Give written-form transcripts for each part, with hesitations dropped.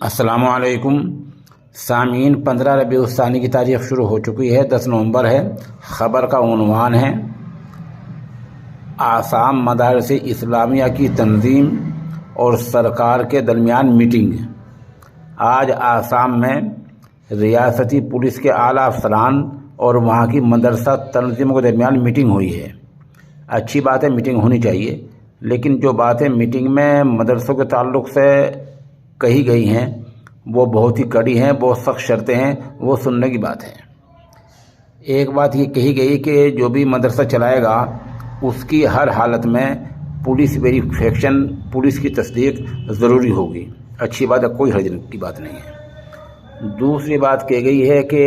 السلام علیکم سامعین، 15 ربیع الثانی کی تاریخ شروع ہو چکی ہے، 10 نومبر ہے۔ خبر کا عنوان ہے آسام مدارس اسلامیہ کی تنظیم اور سرکار کے درمیان میٹنگ۔ آج آسام میں ریاستی پولیس کے اعلیٰ افسران اور وہاں کی مدرسہ تنظیموں کے درمیان میٹنگ ہوئی ہے۔ اچھی بات ہے، میٹنگ ہونی چاہیے، لیکن جو باتیں میٹنگ میں مدرسوں کے تعلق سے کہی گئی ہیں وہ بہت ہی کڑی ہیں، بہت سخت شرطیں ہیں، وہ سننے کی بات ہے۔ ایک بات یہ کہی گئی کہ جو بھی مدرسہ چلائے گا اس کی ہر حالت میں پولیس ویریفیکیشن، پولیس کی تصدیق ضروری ہوگی۔ اچھی بات ہے، کوئی حرج کی بات نہیں ہے۔ دوسری بات کہی گئی ہے کہ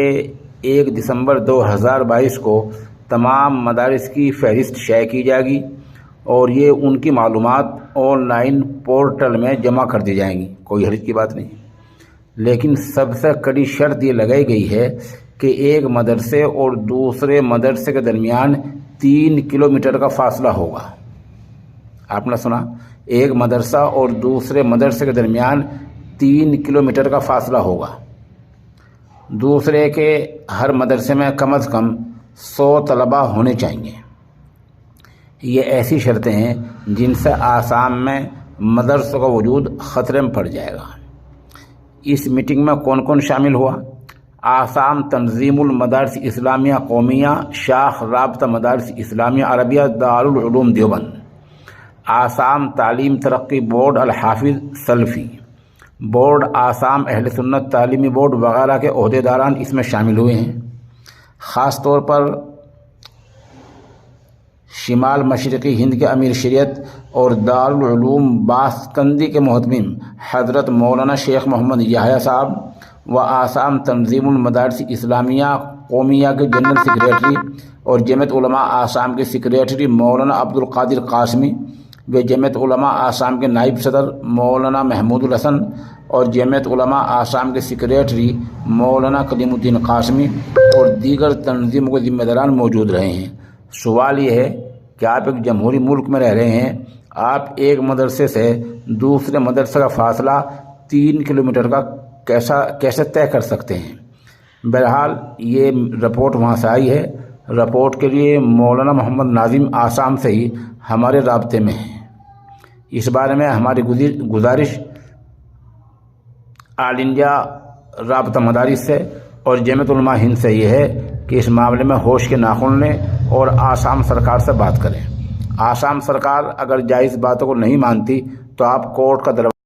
1 دسمبر 2022 کو تمام مدارس کی فہرست شائع کی جائے گی اور یہ ان کی معلومات آن لائن پورٹل میں جمع کر دی جائیں گی۔ کوئی حرج کی بات نہیں، لیکن سب سے کڑی شرط یہ لگائی گئی ہے کہ ایک مدرسے اور دوسرے مدرسے کے درمیان 3 کلومیٹر کا فاصلہ ہوگا۔ آپ نے سنا، ایک مدرسہ اور دوسرے مدرسے کے درمیان 3 کلومیٹر کا فاصلہ ہوگا۔ دوسرے کہ ہر مدرسے میں کم از کم 100 طلباء ہونے چاہیے۔ یہ ایسی شرطیں ہیں جن سے آسام میں مدرسوں کا وجود خطرے میں پڑ جائے گا۔ اس میٹنگ میں کون کون شامل ہوا؟ آسام تنظیم المدارس اسلامیہ قومیہ شاخ رابطہ مدارس اسلامیہ عربیہ دارالعلوم دیوبند، آسام تعلیم ترقی بورڈ الحافظ سلفی بورڈ، آسام اہل سنت تعلیمی بورڈ وغیرہ کے عہدیداران اس میں شامل ہوئے ہیں۔ خاص طور پر شمال مشرقی ہند کے امیر شریعت اور دارالعلوم باسکندی کے محتمم حضرت مولانا شیخ محمد یحییٰ صاحب و آسام تنظیم المدارس اسلامیہ قومیہ کے جنرل سیکریٹری اور جمعیت علماء آسام کے سیکریٹری مولانا عبدالقادر قاسمی و جمعیت علماء آسام کے نائب صدر مولانا محمود الحسن اور جمعیت علماء آسام کے سیکریٹری مولانا کلیم الدین قاسمی اور دیگر تنظیموں کے ذمہ داران موجود رہے ہیں۔ سوال یہ ہے کہ آپ ایک جمہوری ملک میں رہ رہے ہیں، آپ ایک مدرسے سے دوسرے مدرسے کا فاصلہ 3 کلومیٹر کا کیسے طے کر سکتے ہیں؟ بہرحال یہ رپورٹ وہاں سے آئی ہے۔ رپورٹ کے لیے مولانا محمد ناظم آسام سے ہی ہمارے رابطے میں ہیں۔ اس بارے میں ہماری گزارش آل انڈیا رابطہ مدارس سے اور جمعیت علماء ہند سے یہ ہے کہ اس معاملے میں ہوش کے ناخن لیں اور آسام سرکار سے بات کریں۔ آسام سرکار اگر جائز باتوں کو نہیں مانتی تو آپ کورٹ کا دروازہ